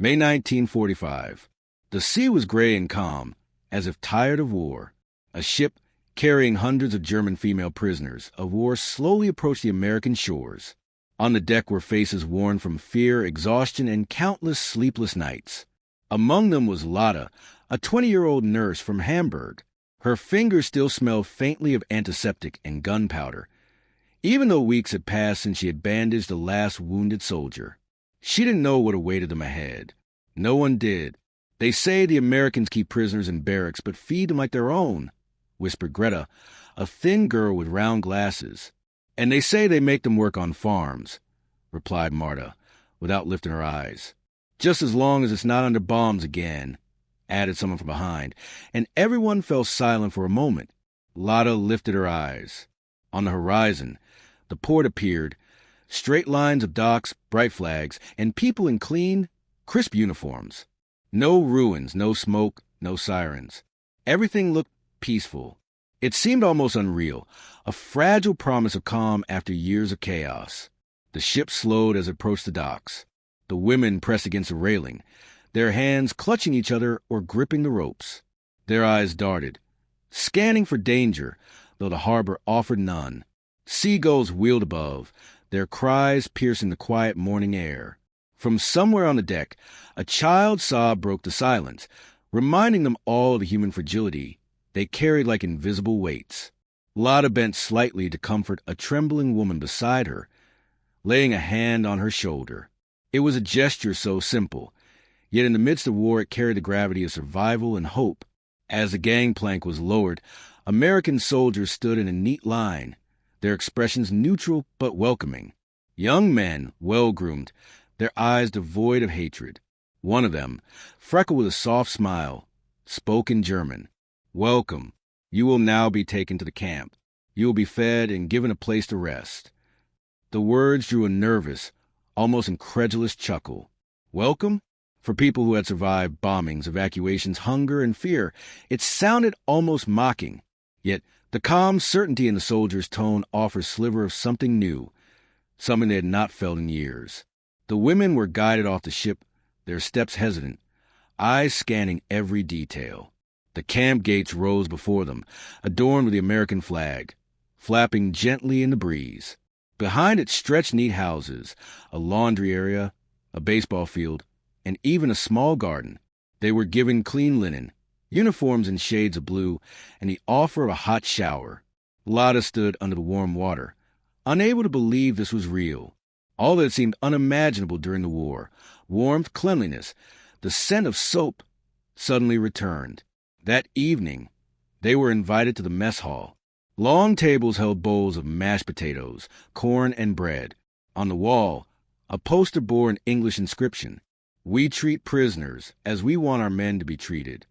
May 1945. The sea was gray and calm, as if tired of war. A ship carrying hundreds of German female prisoners of war slowly approached the American shores. On the deck were faces worn from fear, exhaustion, and countless sleepless nights. Among them was Lotta, a 20-year-old nurse from Hamburg. Her fingers still smelled faintly of antiseptic and gunpowder, even though weeks had passed since she had bandaged the last wounded soldier. She didn't know what awaited them ahead. No one did. "They say the Americans keep prisoners in barracks but feed them like their own," whispered Greta, a thin girl with round glasses. "And they say they make them work on farms," replied Marta, without lifting her eyes. "Just as long as it's not under bombs again," added someone from behind, and everyone fell silent for a moment. Lotta lifted her eyes. On the horizon, the port appeared, straight lines of docks, bright flags, and people in clean, crisp uniforms. No ruins, no smoke, no sirens. Everything looked peaceful. It seemed almost unreal, a fragile promise of calm after years of chaos. The ship slowed as it approached the docks. The women pressed against the railing, their hands clutching each other or gripping the ropes. Their eyes darted, scanning for danger, though the harbor offered none. Seagulls wheeled above, their cries piercing the quiet morning air. From somewhere on the deck, a child's sob broke the silence, reminding them all of the human fragility they carried like invisible weights. Lotta bent slightly to comfort a trembling woman beside her, laying a hand on her shoulder. It was a gesture so simple, yet in the midst of war it carried the gravity of survival and hope. As the gangplank was lowered, American soldiers stood in a neat line, their expressions neutral but welcoming. Young men, well-groomed, their eyes devoid of hatred. One of them, freckled with a soft smile, spoke in German. "Welcome. You will now be taken to the camp. You will be fed and given a place to rest." The words drew a nervous, almost incredulous chuckle. Welcome? For people who had survived bombings, evacuations, hunger, and fear, it sounded almost mocking. Yet the calm certainty in the soldier's tone offered a sliver of something new, something they had not felt in years. The women were guided off the ship, their steps hesitant, eyes scanning every detail. The camp gates rose before them, adorned with the American flag, flapping gently in the breeze. Behind it stretched neat houses, a laundry area, a baseball field, and even a small garden. They were given clean linen, uniforms in shades of blue, and the offer of a hot shower. Lotta stood under the warm water, unable to believe this was real. All that seemed unimaginable during the war, warmth, cleanliness, the scent of soap, suddenly returned. That evening, they were invited to the mess hall. Long tables held bowls of mashed potatoes, corn, and bread. On the wall, a poster bore an English inscription: "We treat prisoners as we want our men to be treated."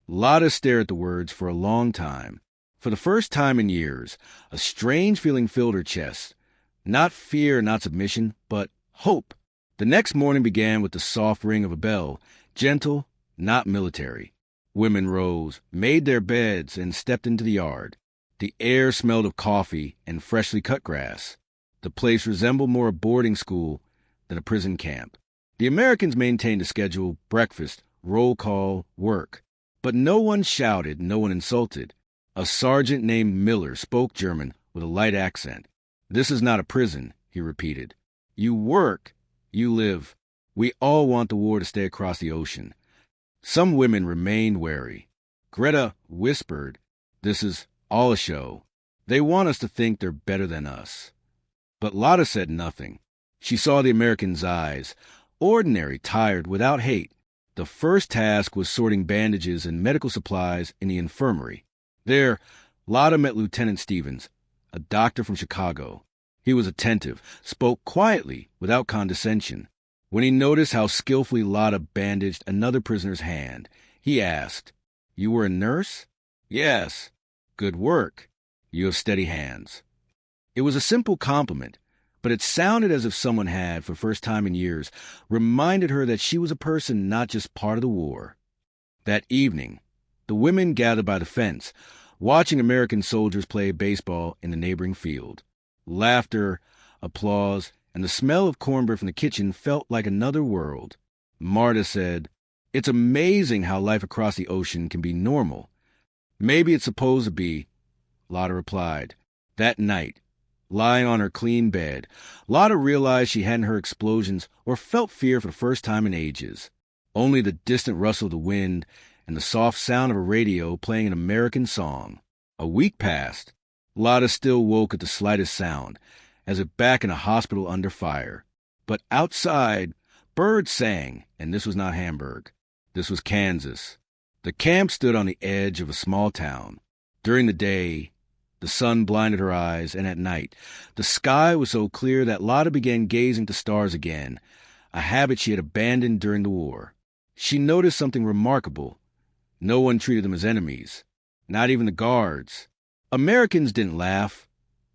Lotta stared at the words for a long time. For the first time in years, a strange feeling filled her chest. Not fear, not submission, but hope. The next morning began with the soft ring of a bell, gentle, not military. Women rose, made their beds, and stepped into the yard. The air smelled of coffee and freshly cut grass. The place resembled more a boarding school than a prison camp. The Americans maintained a schedule: breakfast, roll call, work. But no one shouted, no one insulted. A sergeant named Miller spoke German with a light accent. "This is not a prison," he repeated. "You work, you live. We all want the war to stay across the ocean." Some women remained wary. Greta whispered, "This is all a show. They want us to think they're better than us." But Lotta said nothing. She saw the American's eyes, ordinary, tired, without hate. The first task was sorting bandages and medical supplies in the infirmary. There, Lotta met Lieutenant Stevens, a doctor from Chicago. He was attentive, spoke quietly, without condescension. When he noticed how skillfully Lotta bandaged another prisoner's hand, he asked, "You were a nurse?" "Yes." "Good work. You have steady hands." It was a simple compliment, but it sounded as if someone had, for the first time in years, reminded her that she was a person, not just part of the war. That evening, the women gathered by the fence, watching American soldiers play baseball in the neighboring field. Laughter, applause, and the smell of cornbread from the kitchen felt like another world. Marta said, "It's amazing how life across the ocean can be normal." "Maybe it's supposed to be," Lotta replied. That night, lying on her clean bed, Lotta realized she hadn't heard explosions or felt fear for the first time in ages. Only the distant rustle of the wind and the soft sound of a radio playing an American song. A week passed. Lotta still woke at the slightest sound, as if back in a hospital under fire. But outside, birds sang, and this was not Hamburg. This was Kansas. The camp stood on the edge of a small town. During the day, the sun blinded her eyes, and at night, the sky was so clear that Lotta began gazing at the stars again, a habit she had abandoned during the war. She noticed something remarkable. No one treated them as enemies, not even the guards. Americans didn't laugh,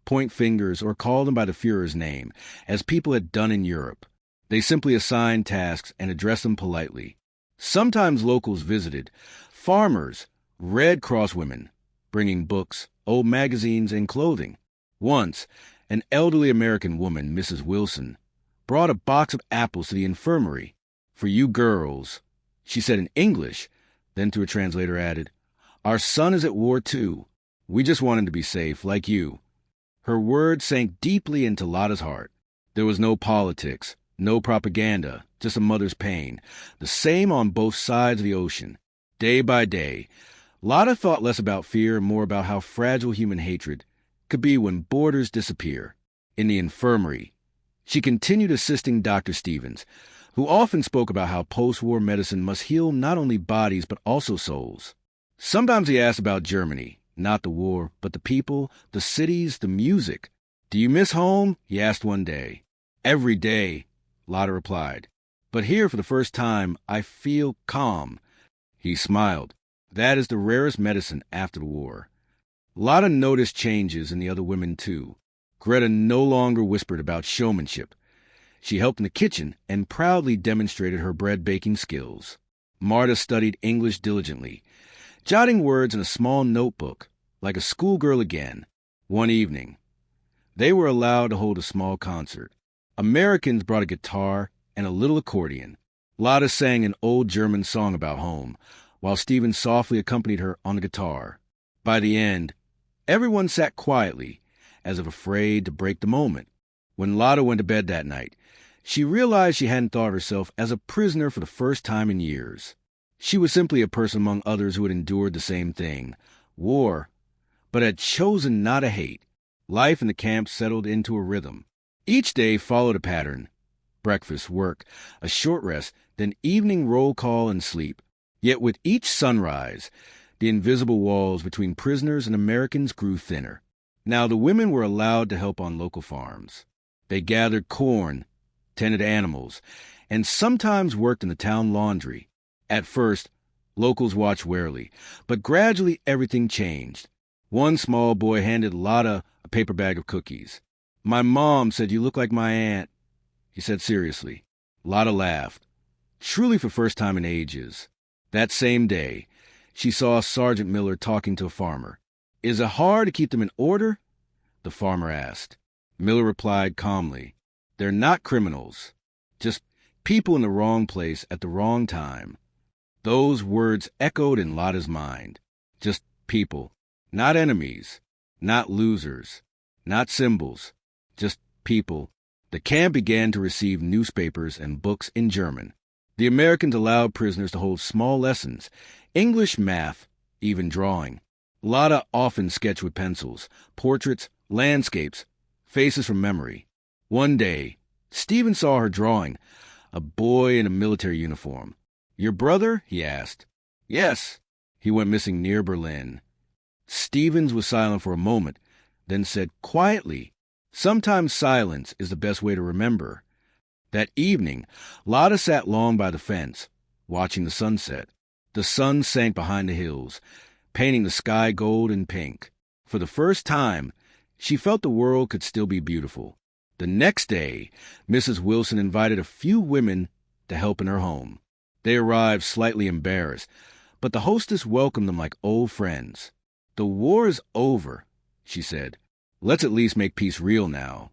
point fingers, or call them by the Führer's name, as people had done in Europe. They simply assigned tasks and addressed them politely. Sometimes locals visited, farmers, Red Cross women, bringing books, old magazines, and clothing. Once, an elderly American woman, Mrs. Wilson, brought a box of apples to the infirmary. "For you girls," she said in English, then to a translator added, "Our son is at war too. We just want him to be safe, like you." Her words sank deeply into Lotta's heart. There was no politics, no propaganda, just a mother's pain, the same on both sides of the ocean. Day by day, Lotta thought less about fear and more about how fragile human hatred could be when borders disappear. In the infirmary, she continued assisting Dr. Stevens, who often spoke about how post-war medicine must heal not only bodies but also souls. Sometimes he asked about Germany, not the war, but the people, the cities, the music. "Do you miss home?" he asked one day. "Every day," Lotta replied. "But here, for the first time, I feel calm." He smiled. That is the rarest medicine after the war. Lotta noticed changes in the other women, too. Greta no longer whispered about showmanship. She helped in the kitchen and proudly demonstrated her bread-baking skills. Marta studied English diligently, jotting words in a small notebook, like a schoolgirl again. One evening, they were allowed to hold a small concert. Americans brought a guitar and a little accordion. Lotta sang an old German song about home, while Stephen softly accompanied her on the guitar. By the end, everyone sat quietly, as if afraid to break the moment. When Lotta went to bed that night, she realized she hadn't thought of herself as a prisoner for the first time in years. She was simply a person among others who had endured the same thing, war, but had chosen not to hate. Life in the camp settled into a rhythm. Each day followed a pattern: breakfast, work, a short rest, then evening roll call and sleep. Yet with each sunrise, the invisible walls between prisoners and Americans grew thinner. Now the women were allowed to help on local farms. They gathered corn, tended animals, and sometimes worked in the town laundry. At first, locals watched warily, but gradually everything changed. One small boy handed Lotta a paper bag of cookies. "My mom said you look like my aunt," he said seriously. Lotta laughed, truly for the first time in ages. That same day, she saw Sergeant Miller talking to a farmer. "Is it hard to keep them in order?" the farmer asked. Miller replied calmly, "They're not criminals, just people in the wrong place at the wrong time." Those words echoed in Lotta's mind. Just people, not enemies, not losers, not symbols, just people. The camp began to receive newspapers and books in German. The Americans allowed prisoners to hold small lessons, English, math, even drawing. Lotta often sketched with pencils, portraits, landscapes, faces from memory. One day, Stephen saw her drawing, a boy in a military uniform. "Your brother?" he asked. "Yes. He went missing near Berlin." Stevens was silent for a moment, then said quietly, "Sometimes silence is the best way to remember." That evening, Lotta sat long by the fence, watching the sunset. The sun sank behind the hills, painting the sky gold and pink. For the first time, she felt the world could still be beautiful. The next day, Mrs. Wilson invited a few women to help in her home. They arrived slightly embarrassed, but the hostess welcomed them like old friends. "The war is over," she said. "Let's at least make peace real now."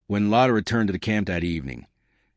When Lotta returned to the camp that evening,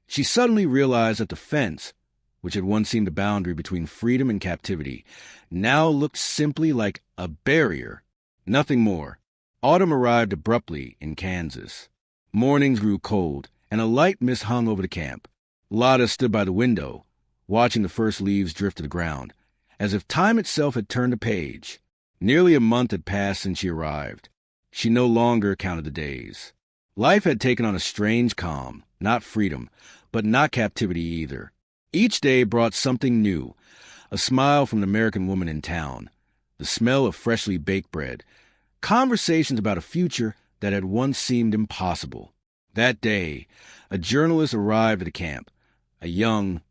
she suddenly realized that the fence, which had once seemed a boundary between freedom and captivity, now looked simply like a barrier. Nothing more. Autumn arrived abruptly in Kansas. Mornings grew cold, and a light mist hung over the camp. Lotta stood by the window, watching the first leaves drift to the ground, as if time itself had turned a page. Nearly a month had passed since she arrived. She no longer counted the days. Life had taken on a strange calm, not freedom, but not captivity either. Each day brought something new, a smile from an American woman in town, the smell of freshly baked bread, conversations about a future that had once seemed impossible. That day, a journalist arrived at the camp, a young,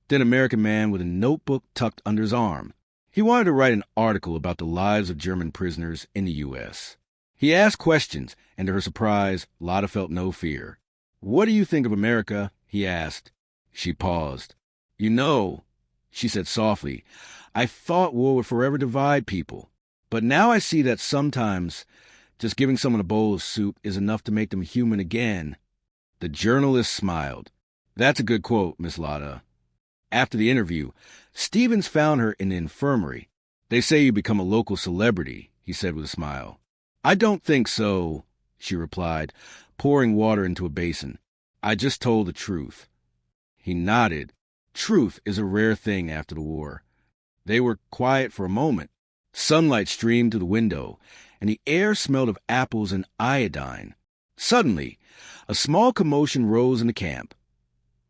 thin American man with a notebook tucked under his arm. He wanted to write an article about the lives of German prisoners in the U.S. He asked questions, and to her surprise, Lotta felt no fear. "What do you think of America?" he asked. She paused. "You know," she said softly, "I thought war would forever divide people. But now I see that sometimes just giving someone a bowl of soup is enough to make them human again." The journalist smiled. "That's a good quote, Miss Lotta." After the interview, Stevens found her in the infirmary. "They say you become a local celebrity," he said with a smile. "I don't think so," she replied, pouring water into a basin. "I just told the truth." He nodded. Truth is a rare thing after the war. They were quiet for a moment. Sunlight streamed through the window, and the air smelled of apples and iodine. Suddenly, a small commotion rose in the camp.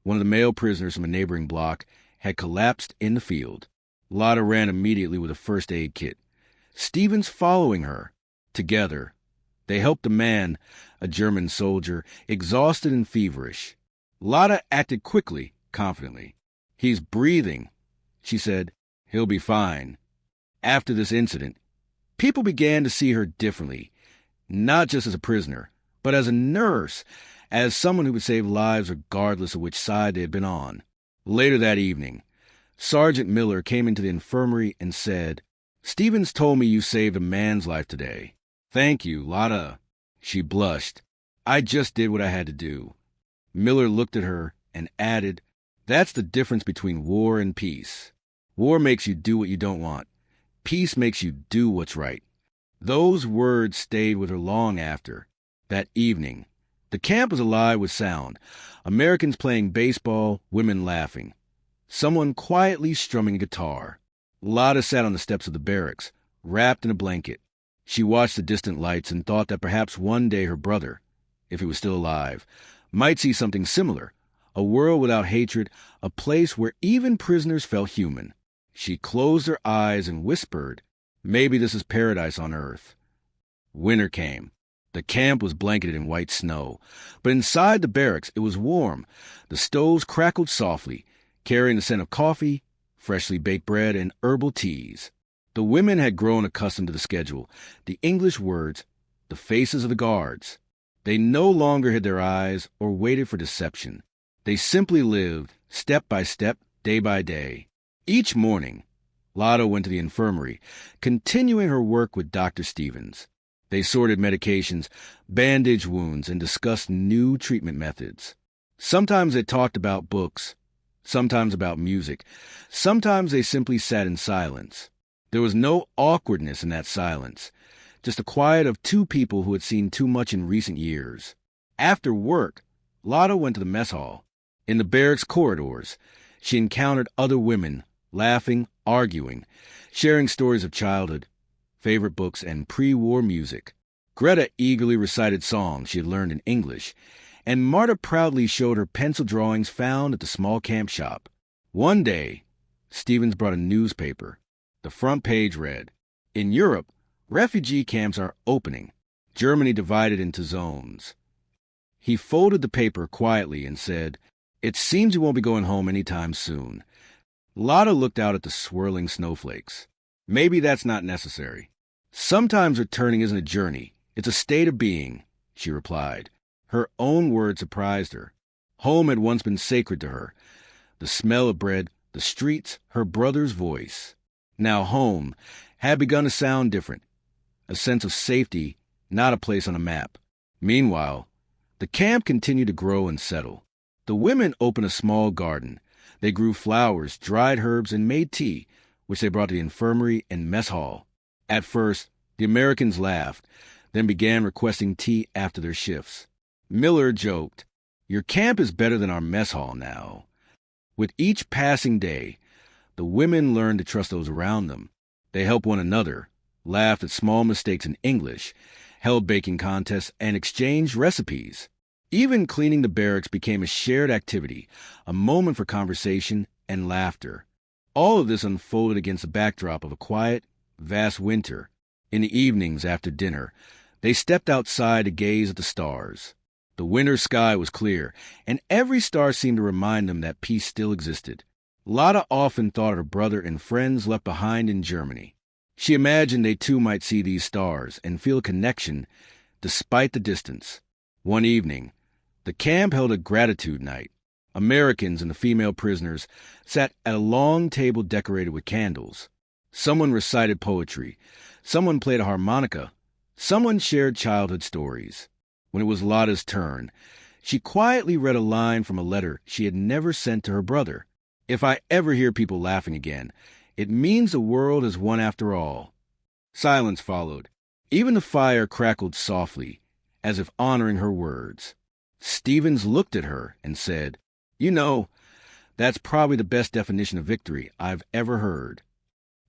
One of the male prisoners from a neighboring block had collapsed in the field. Lotta ran immediately with a first aid kit, Stevens following her. Together, they helped the man, a German soldier, exhausted and feverish. Lotta acted quickly, confidently. "He's breathing," she said. "He'll be fine." After this incident, people began to see her differently, not just as a prisoner, but as a nurse, as someone who would save lives regardless of which side they had been on. Later that evening, Sergeant Miller came into the infirmary and said, "Stevens told me you saved a man's life today." "Thank you, Lotta." She blushed. "I just did what I had to do." Miller looked at her and added, "That's the difference between war and peace. War makes you do what you don't want. Peace makes you do what's right." Those words stayed with her long after. That evening, the camp was alive with sound. Americans playing baseball, women laughing. Someone quietly strumming a guitar. Lotta sat on the steps of the barracks, wrapped in a blanket. She watched the distant lights and thought that perhaps one day her brother, if he was still alive, might see something similar. A world without hatred, a place where even prisoners felt human. She closed her eyes and whispered, "Maybe this is paradise on earth." Winter came. The camp was blanketed in white snow, but inside the barracks it was warm. The stoves crackled softly, carrying the scent of coffee, freshly baked bread, and herbal teas. The women had grown accustomed to the schedule, the English words, the faces of the guards. They no longer hid their eyes or waited for deception. They simply lived, step by step, day by day. Each morning, Lotta went to the infirmary, continuing her work with Dr. Stevens. They sorted medications, bandaged wounds, and discussed new treatment methods. Sometimes they talked about books, sometimes about music. Sometimes they simply sat in silence. There was no awkwardness in that silence, just the quiet of two people who had seen too much in recent years. After work, Lotta went to the mess hall. In the barracks corridors, she encountered other women, laughing, arguing, sharing stories of childhood, favorite books, and pre-war music. Greta eagerly recited songs she had learned in English, and Marta proudly showed her pencil drawings found at the small camp shop. One day, Stevens brought a newspaper. The front page read, "In Europe, refugee camps are opening. Germany divided into zones." He folded the paper quietly and said, "It seems you won't be going home anytime soon." Lotta looked out at the swirling snowflakes. "Maybe that's not necessary. Sometimes returning isn't a journey, it's a state of being," she replied. Her own words surprised her. Home had once been sacred to her. The smell of bread, the streets, her brother's voice. Now home had begun to sound different. A sense of safety, not a place on a map. Meanwhile, the camp continued to grow and settle. The women opened a small garden. They grew flowers, dried herbs, and made tea, which they brought to the infirmary and mess hall. At first, the Americans laughed, then began requesting tea after their shifts. Miller joked, "Your camp is better than our mess hall now." With each passing day, the women learned to trust those around them. They helped one another, laughed at small mistakes in English, held baking contests, and exchanged recipes. Even cleaning the barracks became a shared activity, a moment for conversation and laughter. All of this unfolded against the backdrop of a quiet, vast winter. In the evenings after dinner, they stepped outside to gaze at the stars. The winter sky was clear, and every star seemed to remind them that peace still existed. Lotta often thought of her brother and friends left behind in Germany. She imagined they too might see these stars and feel a connection despite the distance. One evening, the camp held a gratitude night. Americans and the female prisoners sat at a long table decorated with candles. Someone recited poetry. Someone played a harmonica. Someone shared childhood stories. When it was Lotta's turn, she quietly read a line from a letter she had never sent to her brother. "If I ever hear people laughing again, it means the world has won after all." Silence followed. Even the fire crackled softly, as if honoring her words. Stevens looked at her and said, "You know, that's probably the best definition of victory I've ever heard."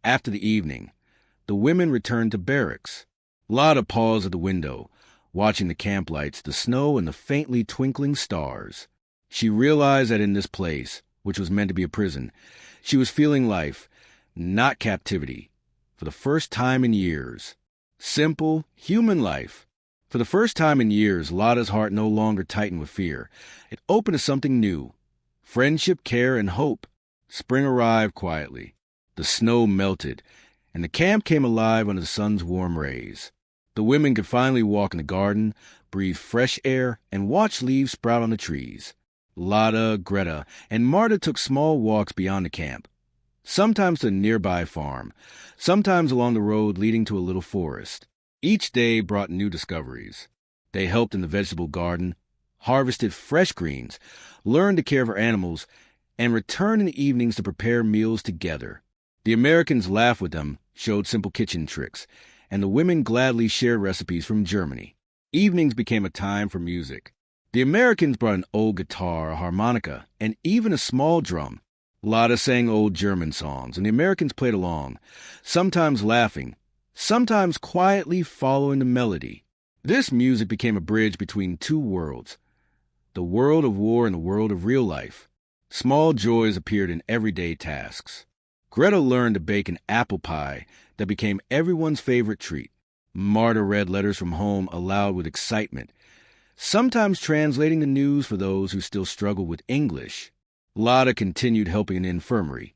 After the evening, the women returned to barracks. Lotta paused at the window, watching the camp lights, the snow, and the faintly twinkling stars. She realized that in this place, which was meant to be a prison, she was feeling life, not captivity, for the first time in years. Simple, human life. For the first time in years, Lotta's heart no longer tightened with fear. It opened to something new. Friendship, care, and hope. Spring arrived quietly. The snow melted, and the camp came alive under the sun's warm rays. The women could finally walk in the garden, breathe fresh air, and watch leaves sprout on the trees. Lotta, Greta, and Marta took small walks beyond the camp, sometimes to a nearby farm, sometimes along the road leading to a little forest. Each day brought new discoveries. They helped in the vegetable garden, harvested fresh greens, learned to care for animals, and returned in the evenings to prepare meals together. The Americans laughed with them, showed simple kitchen tricks, and the women gladly shared recipes from Germany. Evenings became a time for music. The Americans brought an old guitar, a harmonica, and even a small drum. Lotta sang old German songs, and the Americans played along, sometimes laughing, sometimes quietly following the melody. This music became a bridge between two worlds, the world of war and the world of real life. Small joys appeared in everyday tasks. Greta learned to bake an apple pie that became everyone's favorite treat. Marta read letters from home aloud with excitement, sometimes translating the news for those who still struggled with English. Lotta continued helping in the infirmary,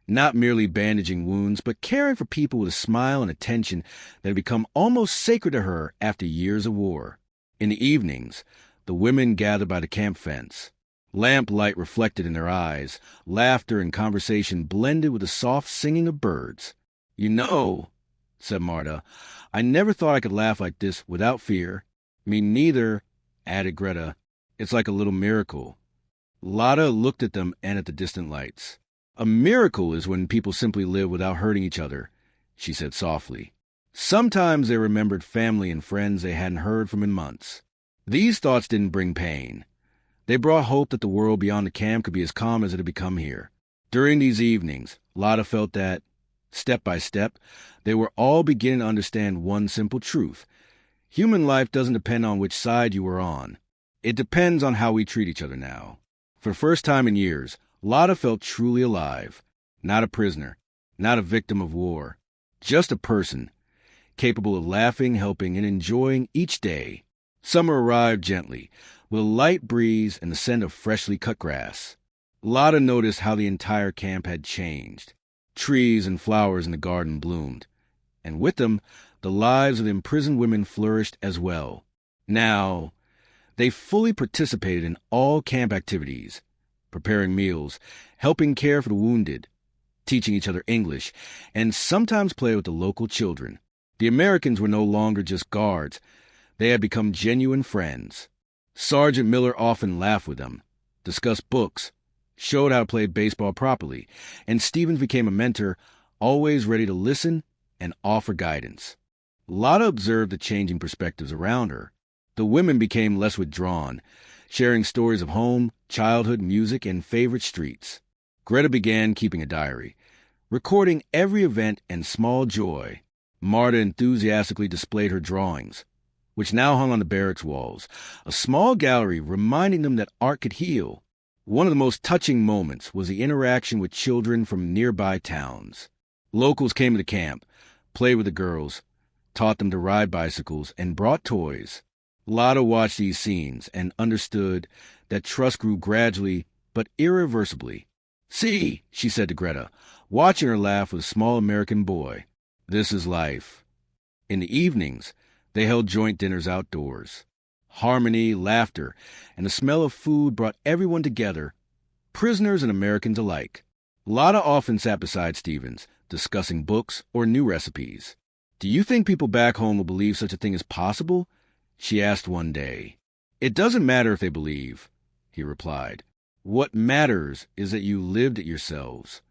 not merely bandaging wounds, but caring for people with a smile and attention that had become almost sacred to her after years of war. In the evenings, the women gathered by the camp fence. Lamplight reflected in their eyes, laughter and conversation blended with the soft singing of birds. "You know," said Marta, "I never thought I could laugh like this without fear." "Me neither," added Greta. "It's like a little miracle." Lotta looked at them and at the distant lights. "A miracle is when people simply live without hurting each other," she said softly. Sometimes they remembered family and friends they hadn't heard from in months. These thoughts didn't bring pain. They brought hope that the world beyond the camp could be as calm as it had become here. During these evenings, Lotta felt that, step by step, they were all beginning to understand one simple truth. Human life doesn't depend on which side you were on. It depends on how we treat each other now. For the first time in years, Lotta felt truly alive. Not a prisoner, not a victim of war, just a person, capable of laughing, helping, and enjoying each day. Summer arrived gently, with a light breeze and the scent of freshly cut grass. Lotta noticed how the entire camp had changed. Trees and flowers in the garden bloomed, and with them, the lives of the imprisoned women flourished as well. Now, they fully participated in all camp activities, preparing meals, helping care for the wounded, teaching each other English, and sometimes play with the local children. The Americans were no longer just guards. They had become genuine friends. Sergeant Miller often laughed with them, discussed books, showed how to play baseball properly, and Stevens became a mentor, always ready to listen and offer guidance. Lotta observed the changing perspectives around her. The women became less withdrawn, sharing stories of home, childhood, music, and favorite streets. Greta began keeping a diary, recording every event and small joy. Marta enthusiastically displayed her drawings, which now hung on the barracks walls, a small gallery reminding them that art could heal. One of the most touching moments was the interaction with children from nearby towns. Locals came to the camp, played with the girls, taught them to ride bicycles, and brought toys. Lotta watched these scenes and understood that trust grew gradually but irreversibly. "See," she said to Greta, watching her laugh with a small American boy. "This is life." In the evenings, they held joint dinners outdoors. Harmony, laughter, and the smell of food brought everyone together, prisoners and Americans alike. Lotta often sat beside Stevens, discussing books or new recipes. "Do you think people back home will believe such a thing is possible?" she asked one day. "It doesn't matter if they believe," he replied. "What matters is that you lived it yourselves."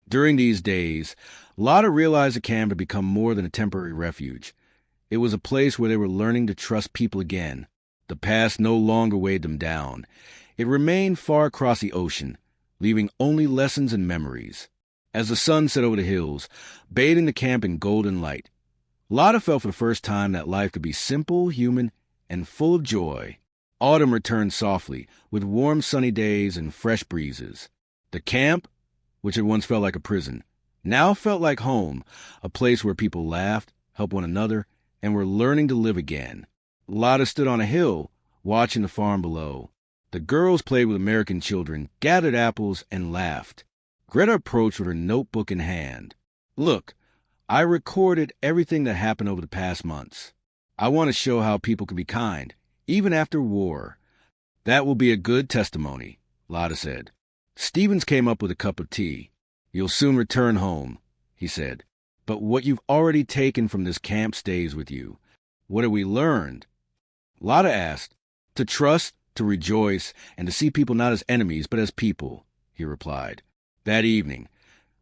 During these days, Lotta realized the camp had become more than a temporary refuge. It was a place where they were learning to trust people again. The past no longer weighed them down. It remained far across the ocean, leaving only lessons and memories. As the sun set over the hills, bathing the camp in golden light, Lotta felt for the first time that life could be simple, human, and full of joy. Autumn returned softly, with warm sunny days and fresh breezes. The camp, which had once felt like a prison, now felt like home, a place where people laughed, helped one another, and were learning to live again. Lotta stood on a hill, watching the farm below. The girls played with American children, gathered apples, and laughed. Greta approached with her notebook in hand. "Look, I recorded everything that happened over the past months. I want to show how people can be kind, even after war." "That will be a good testimony," Lotta said. Stevens came up with a cup of tea. "You'll soon return home," he said. "But what you've already taken from this camp stays with you. What have we learned?" Lotta asked. "To trust, to rejoice, and to see people not as enemies, but as people," he replied. That evening,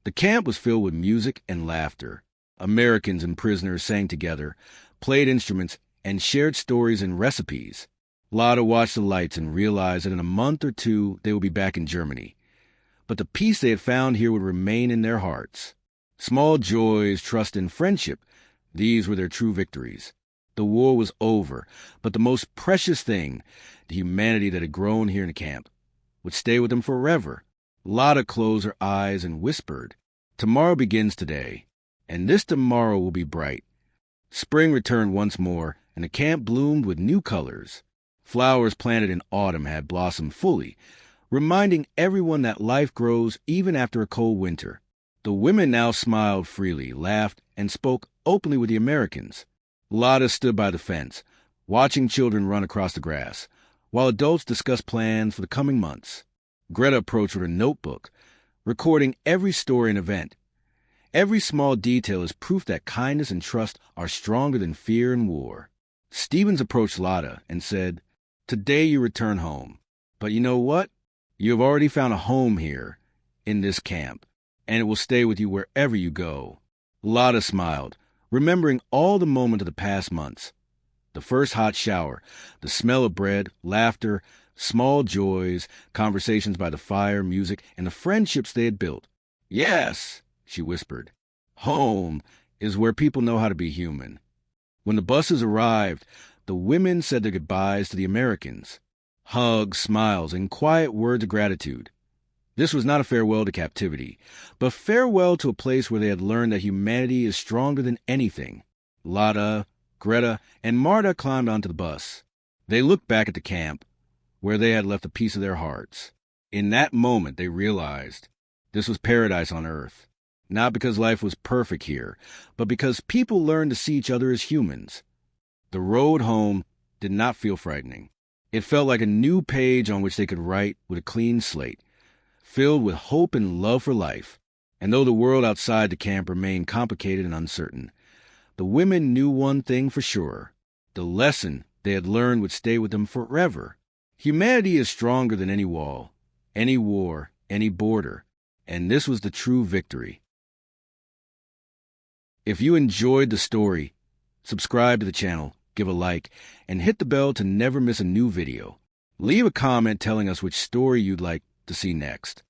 the camp was filled with music and laughter. Americans and prisoners sang together, played instruments, and shared stories and recipes. Lotta watched the lights and realized that in a month or two they would be back in Germany. But the peace they had found here would remain in their hearts. Small joys, trust, and friendship, these were their true victories. The war was over, but the most precious thing, the humanity that had grown here in the camp, would stay with them forever. Lotta closed her eyes and whispered, "Tomorrow begins today, and this tomorrow will be bright." Spring returned once more, and the camp bloomed with new colors. Flowers planted in autumn had blossomed fully, reminding everyone that life grows even after a cold winter. The women now smiled freely, laughed, and spoke openly with the Americans. Lotta stood by the fence, watching children run across the grass, while adults discussed plans for the coming months. Greta approached with her notebook, recording every story and event. Every small detail is proof that kindness and trust are stronger than fear and war. Stevens approached Lotta and said, "Today you return home. But you know what? You have already found a home here, in this camp, and it will stay with you wherever you go." Lotta smiled, remembering all the moments of the past months. The first hot shower, the smell of bread, laughter, small joys, conversations by the fire, music, and the friendships they had built. "Yes," she whispered, "home is where people know how to be human." When the buses arrived, the women said their goodbyes to the Americans. Hugs, smiles, and quiet words of gratitude. This was not a farewell to captivity, but farewell to a place where they had learned that humanity is stronger than anything. Lotta, Greta, and Marta climbed onto the bus. They looked back at the camp, where they had left a piece of their hearts. In that moment, they realized this was paradise on earth. Not because life was perfect here, but because people learned to see each other as humans. The road home did not feel frightening. It felt like a new page on which they could write with a clean slate, filled with hope and love for life. And though the world outside the camp remained complicated and uncertain, the women knew one thing for sure. The lesson they had learned would stay with them forever. Humanity is stronger than any wall, any war, any border, and this was the true victory. If you enjoyed the story, subscribe to the channel, give a like, and hit the bell to never miss a new video. Leave a comment telling us which story you'd like to see next.